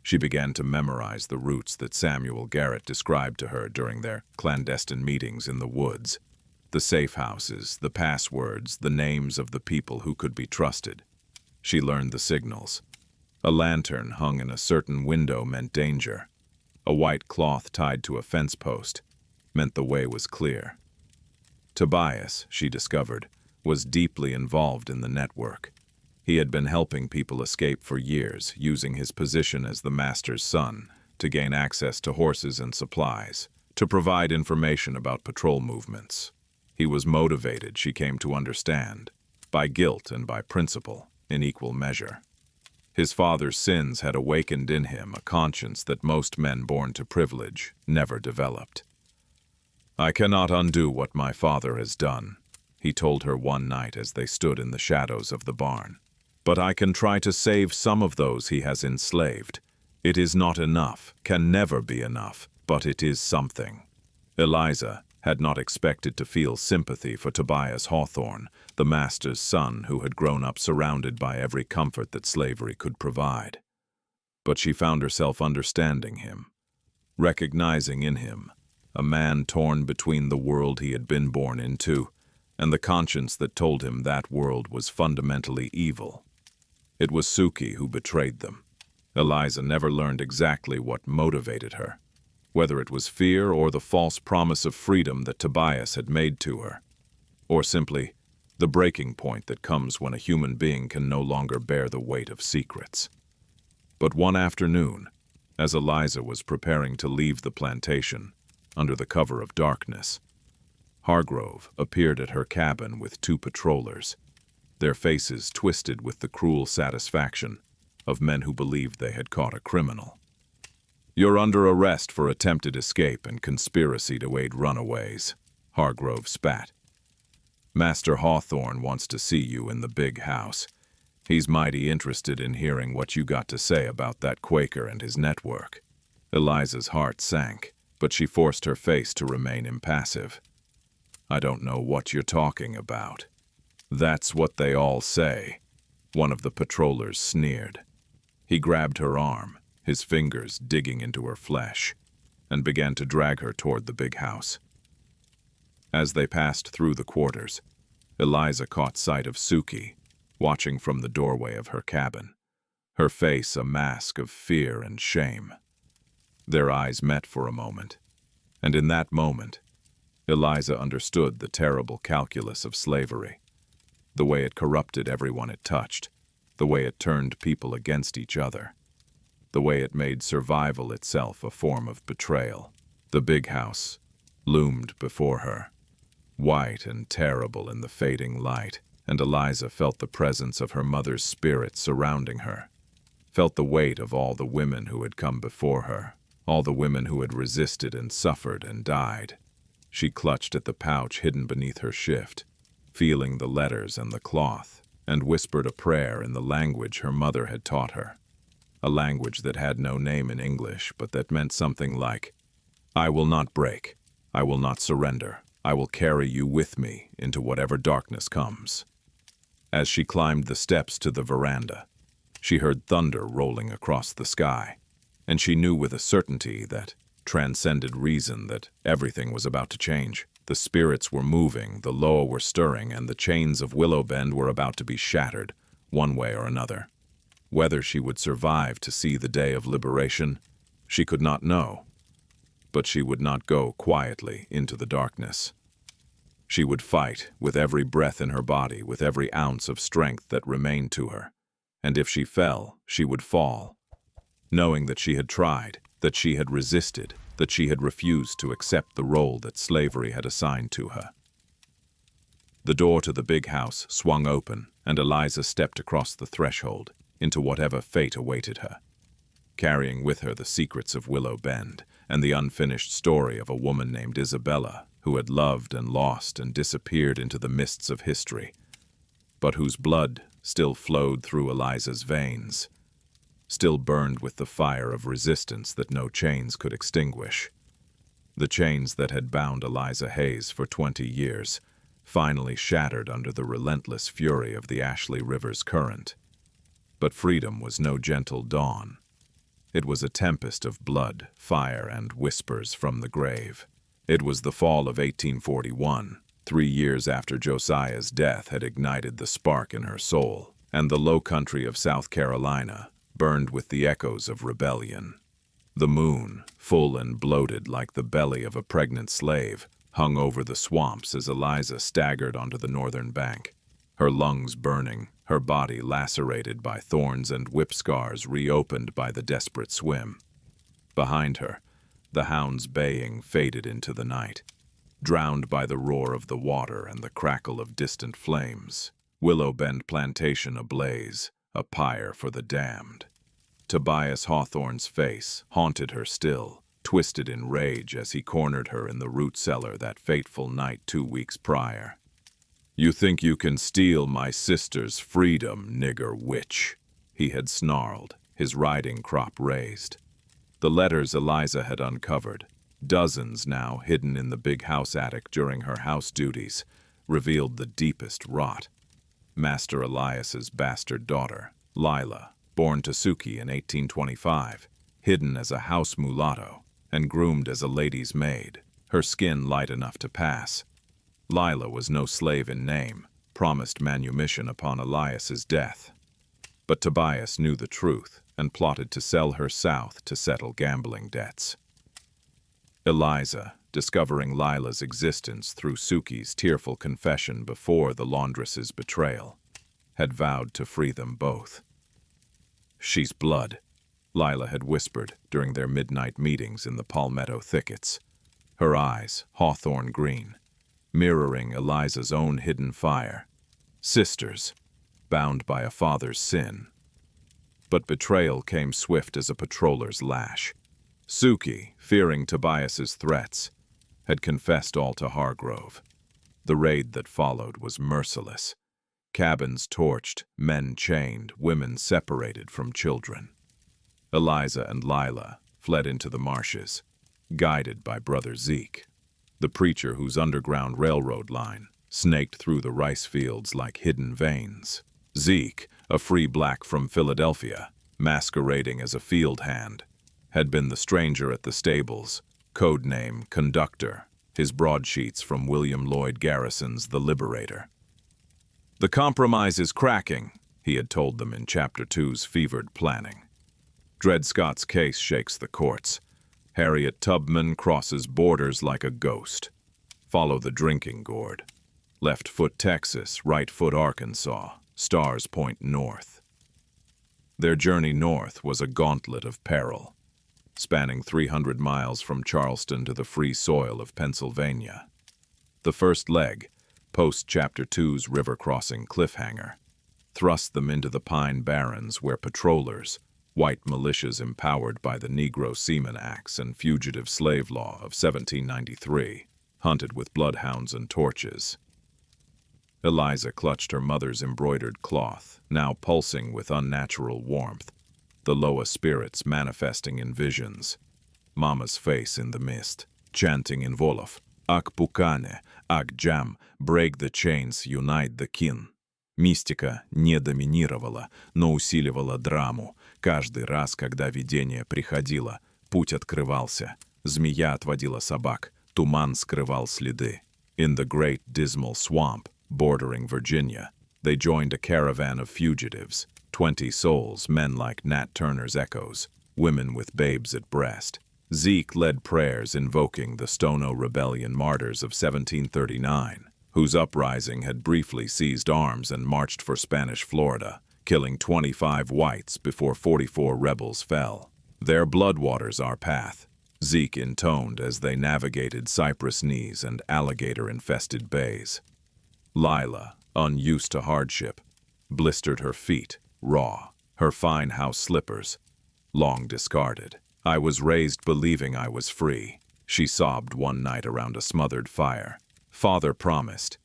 She began to memorize the routes that Samuel Garrett described to her during their clandestine meetings in the woods, the safe houses, the passwords, the names of the people who could be trusted. She learned the signals. A lantern hung in a certain window meant danger. A white cloth tied to a fence post meant the way was clear. Tobias, she discovered, was deeply involved in the network. He had been helping people escape for years, using his position as the master's son to gain access to horses and supplies, to provide information about patrol movements. He was motivated, she came to understand, by guilt and by principle, in equal measure. His father's sins had awakened in him a conscience that most men born to privilege never developed. "I cannot undo what my father has done," he told her one night as they stood in the shadows of the barn. "But I can try to save some of those he has enslaved. It is not enough, can never be enough, but it is something." Eliza had not expected to feel sympathy for Tobias Hawthorne, the master's son who had grown up surrounded by every comfort that slavery could provide. But she found herself understanding him, recognizing in him a man torn between the world he had been born into and the conscience that told him that world was fundamentally evil. It was Suki who betrayed them. Eliza never learned exactly what motivated her, whether it was fear or the false promise of freedom that Tobias had made to her, or simply the breaking point that comes when a human being can no longer bear the weight of secrets. But one afternoon, as Eliza was preparing to leave the plantation, under the cover of darkness, Hargrove appeared at her cabin with two patrollers, their faces twisted with the cruel satisfaction of men who believed they had caught a criminal. "You're under arrest for attempted escape and conspiracy to aid runaways," Hargrove spat. "Master Hawthorne wants to see you in the big house. He's mighty interested in hearing what you got to say about that Quaker and his network." Eliza's heart sank, but she forced her face to remain impassive. "I don't know what you're talking about." "That's what they all say," one of the patrollers sneered. He grabbed her arm, his fingers digging into her flesh, and began to drag her toward the big house. As they passed through the quarters, Eliza caught sight of Suki, watching from the doorway of her cabin, her face a mask of fear and shame. Their eyes met for a moment, and in that moment, Eliza understood the terrible calculus of slavery, the way it corrupted everyone it touched, the way it turned people against each other, the way it made survival itself a form of betrayal. The big house loomed before her, white and terrible in the fading light, and Eliza felt the presence of her mother's spirit surrounding her, felt the weight of all the women who had come before her, all the women who had resisted and suffered and died. She clutched at the pouch hidden beneath her shift, feeling the letters and the cloth, and whispered a prayer in the language her mother had taught her. A language that had no name in English, but that meant something like, "I will not break. I will not surrender. I will carry you with me into whatever darkness comes." As she climbed the steps to the veranda, she heard thunder rolling across the sky, and she knew with a certainty that transcended reason that everything was about to change. The spirits were moving, the Loa were stirring, and the chains of Willow Bend were about to be shattered, one way or another. Whether she would survive to see the day of liberation, she could not know. But she would not go quietly into the darkness. She would fight with every breath in her body, with every ounce of strength that remained to her. And if she fell, she would fall, knowing that she had tried, that she had resisted, that she had refused to accept the role that slavery had assigned to her. The door to the big house swung open, and Eliza stepped across the threshold into whatever fate awaited her, carrying with her the secrets of Willow Bend and the unfinished story of a woman named Isabella who had loved and lost and disappeared into the mists of history, but whose blood still flowed through Eliza's veins, still burned with the fire of resistance that no chains could extinguish. The chains that had bound Eliza Hayes for 20 years finally shattered under the relentless fury of the Ashley River's current. But freedom was no gentle dawn. It was a tempest of blood, fire, and whispers from the grave. It was the fall of 1841, 3 years after Josiah's death had ignited the spark in her soul, and the low country of South Carolina burned with the echoes of rebellion. The moon, full and bloated like the belly of a pregnant slave, hung over the swamps as Eliza staggered onto the northern bank, her lungs burning, her body lacerated by thorns and whip scars reopened by the desperate swim. Behind her, the hounds baying faded into the night, drowned by the roar of the water and the crackle of distant flames. Willow Bend Plantation ablaze, a pyre for the damned. Tobias Hawthorne's face haunted her still, twisted in rage as he cornered her in the root cellar that fateful night 2 weeks prior. "You think you can steal my sister's freedom, nigger witch," he had snarled, his riding crop raised. The letters Eliza had uncovered, dozens now hidden in the big house attic during her house duties, revealed the deepest rot. Master Elias's bastard daughter, Lila, born to Suki in 1825, hidden as a house mulatto and groomed as a lady's maid, her skin light enough to pass. Lila was no slave in name, promised manumission upon Elias's death. But Tobias knew the truth and plotted to sell her south to settle gambling debts. Eliza, discovering Lila's existence through Suki's tearful confession before the laundress's betrayal, had vowed to free them both. "She's blood," Lila had whispered during their midnight meetings in the palmetto thickets, her eyes hawthorn green, mirroring Eliza's own hidden fire. Sisters, bound by a father's sin. But betrayal came swift as a patroller's lash. Suki, fearing Tobias's threats, had confessed all to Hargrove. The raid that followed was merciless. Cabins torched, men chained, women separated from children. Eliza and Lila fled into the marshes, guided by Brother Zeke, the preacher whose underground railroad line snaked through the rice fields like hidden veins. Zeke, a free black from Philadelphia, masquerading as a field hand, had been the stranger at the stables, code name Conductor, his broadsheets from William Lloyd Garrison's The Liberator. "The compromise is cracking," he had told them in Chapter 2's fevered planning. Dred Scott's case shakes the courts. Harriet Tubman crosses borders like a ghost. Follow the drinking gourd. Left foot Texas, right foot Arkansas, stars point north. Their journey north was a gauntlet of peril, spanning 300 miles from Charleston to the free soil of Pennsylvania. The first leg, post-Chapter 2's river-crossing cliffhanger, thrust them into the Pine Barrens where patrollers, white militias empowered by the Negro Seaman Acts and Fugitive Slave Law of 1793, hunted with bloodhounds and torches. Eliza clutched her mother's embroidered cloth, now pulsing with unnatural warmth, the lower spirits manifesting in visions. Mama's face in the mist, chanting in Wolof, «Ak pukane, ak jam, break the chains, unite the kin». Мистика не доминировала, но усиливала драму. Каждый раз, когда видение приходило, путь открывался. Змея отводила собак, туман скрывал следы. In the great dismal swamp, bordering Virginia, they joined a caravan of fugitives, 20 souls, men like Nat Turner's echoes, women with babes at breast. Zeke led prayers invoking the Stono Rebellion martyrs of 1739, whose uprising had briefly seized arms and marched for Spanish Florida, killing 25 whites before 44 rebels fell. Their blood waters our path, Zeke intoned as they navigated cypress knees and alligator-infested bays. Lila, unused to hardship, blistered her feet, raw, her fine house slippers, long discarded. I was raised believing I was free, she sobbed one night around a smothered fire. Father promised,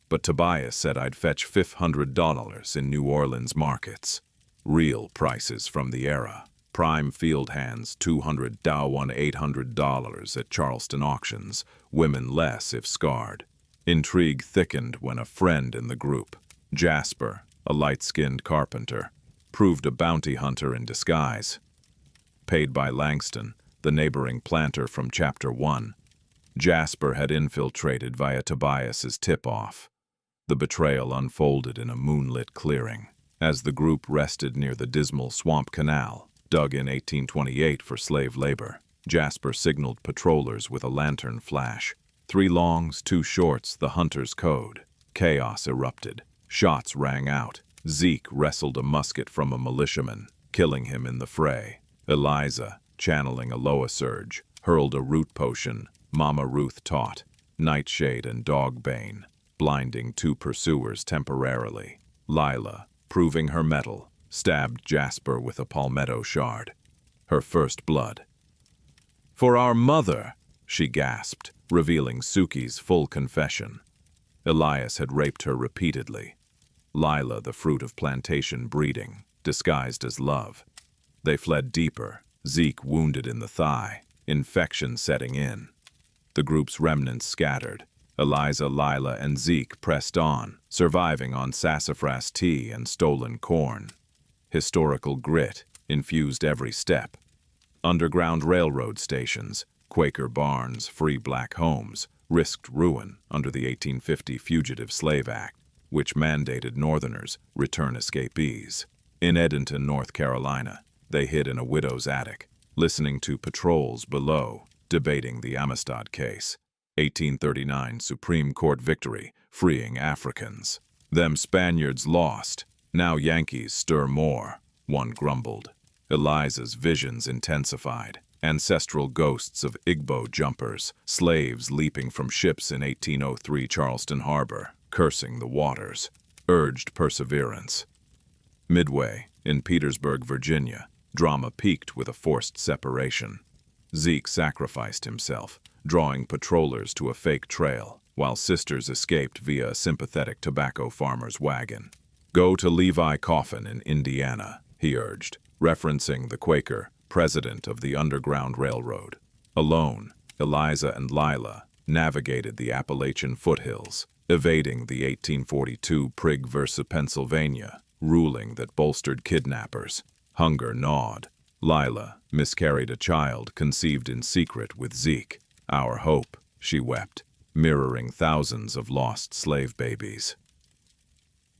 but Tobias said I'd fetch $500 in New Orleans markets. Real prices from the era. Prime field hands, $200, $800 at Charleston auctions, women less if scarred. Intrigue thickened when a friend in the group, Jasper, a light-skinned carpenter, proved a bounty hunter in disguise. Paid by Langston, the neighboring planter from Chapter 1, Jasper had infiltrated via Tobias's tip-off. The betrayal unfolded in a moonlit clearing. As the group rested near the dismal Swamp Canal, dug in 1828 for slave labor, Jasper signaled patrollers with a lantern flash. 3 longs, 2 shorts, the hunter's code. Chaos erupted. Shots rang out. Zeke wrestled a musket from a militiaman, killing him in the fray. Eliza, channeling a Loa surge, hurled a root potion Mama Ruth taught, nightshade and dogbane, blinding 2 pursuers temporarily. Lila, proving her mettle, stabbed Jasper with a palmetto shard. Her first blood. "For our mother," she gasped, revealing Suki's full confession. Elias had raped her repeatedly. Lila, the fruit of plantation breeding, disguised as love. They fled deeper, Zeke wounded in the thigh, infection setting in. The group's remnants scattered. Eliza, Lila, and Zeke pressed on, surviving on sassafras tea and stolen corn. Historical grit infused every step. Underground railroad stations, Quaker barns, free black homes, risked ruin under the 1850 Fugitive Slave Act, which mandated Northerners return escapees. In Edenton, North Carolina, they hid in a widow's attic, listening to patrols below, debating the Amistad case. 1839 Supreme Court victory, freeing Africans. "Them Spaniards lost. Now Yankees stir more," one grumbled. Eliza's visions intensified. Ancestral ghosts of Igbo jumpers, slaves leaping from ships in 1803 Charleston Harbor, cursing the waters, urged perseverance. Midway, in Petersburg, Virginia, drama peaked with a forced separation. Zeke sacrificed himself, drawing patrollers to a fake trail, while sisters escaped via a sympathetic tobacco farmer's wagon. "Go to Levi Coffin in Indiana," he urged, referencing the Quaker, president of the Underground Railroad. Alone, Eliza and Lila navigated the Appalachian foothills, evading the 1842 Prigg versus Pennsylvania ruling that bolstered kidnappers. Hunger gnawed. Lila miscarried a child conceived in secret with Zeke. "Our hope," she wept, mirroring thousands of lost slave babies.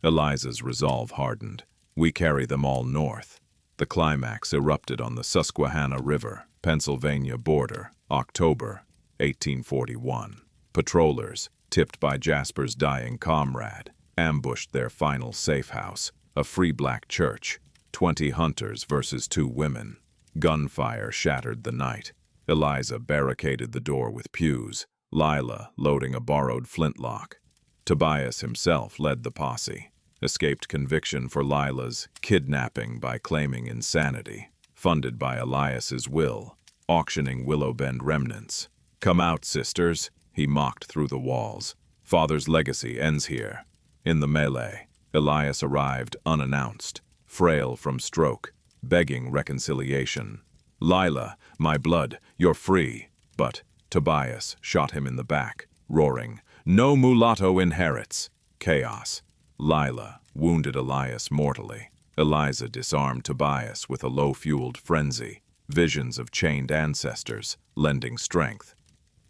Eliza's resolve hardened. "We carry them all north." The climax erupted on the Susquehanna River, Pennsylvania border, October 1841. Patrollers, tipped by Jasper's dying comrade, ambushed their final safe house, a free black church. 20 hunters versus 2 women. Gunfire shattered the night. Eliza barricaded the door with pews, Lila loading a borrowed flintlock. Tobias himself led the posse, escaped conviction for Lila's kidnapping by claiming insanity. funded by Elias's will, auctioning Willow Bend remnants. "Come out, sisters," he mocked through the walls. "Father's legacy ends here." In the melee, Elias arrived unannounced, frail from stroke, begging reconciliation. "Lila, my blood, you're free." But Tobias shot him in the back, roaring, "No mulatto inherits." Chaos. Lila wounded Elias mortally. Eliza disarmed Tobias with a low-fueled frenzy, visions of chained ancestors, lending strength.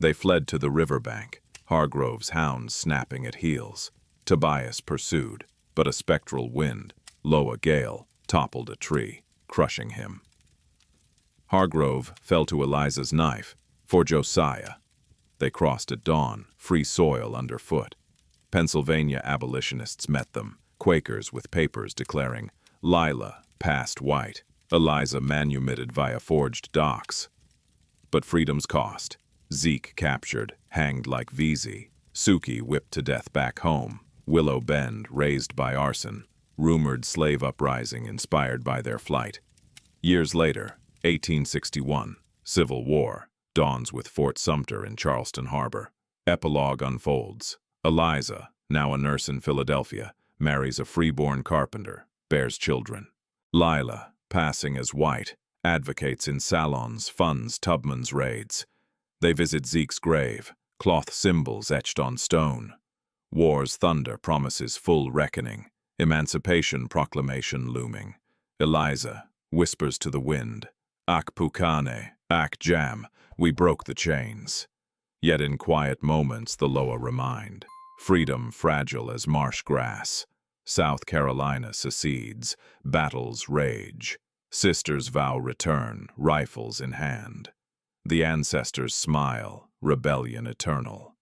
They fled to the riverbank, Hargrove's hounds snapping at heels. Tobias pursued, but a spectral wind, low a gale, toppled a tree, crushing him. Hargrove fell to Eliza's knife, for Josiah. They crossed at dawn, free soil underfoot. Pennsylvania abolitionists met them, Quakers with papers declaring, "Lila, past white, Eliza manumitted via forged docks." But freedom's cost. Zeke captured, hanged like Veazey. Suki whipped to death back home. Willow Bend razed by arson. Rumored slave uprising inspired by their flight. Years later, 1861, Civil War, dawns with Fort Sumter in Charleston Harbor. Epilogue unfolds. Eliza, now a nurse in Philadelphia, marries a freeborn carpenter, bears children. Lila, passing as white, advocates in salons, funds Tubman's raids. They visit Zeke's grave, cloth symbols etched on stone. War's thunder promises full reckoning, Emancipation Proclamation looming. Eliza whispers to the wind, "Ak Pukane, Ak Jam, we broke the chains." Yet in quiet moments the Loa remind, freedom fragile as marsh grass. South Carolina secedes, battles rage. Sisters vow return, rifles in hand. The ancestors smile, rebellion eternal.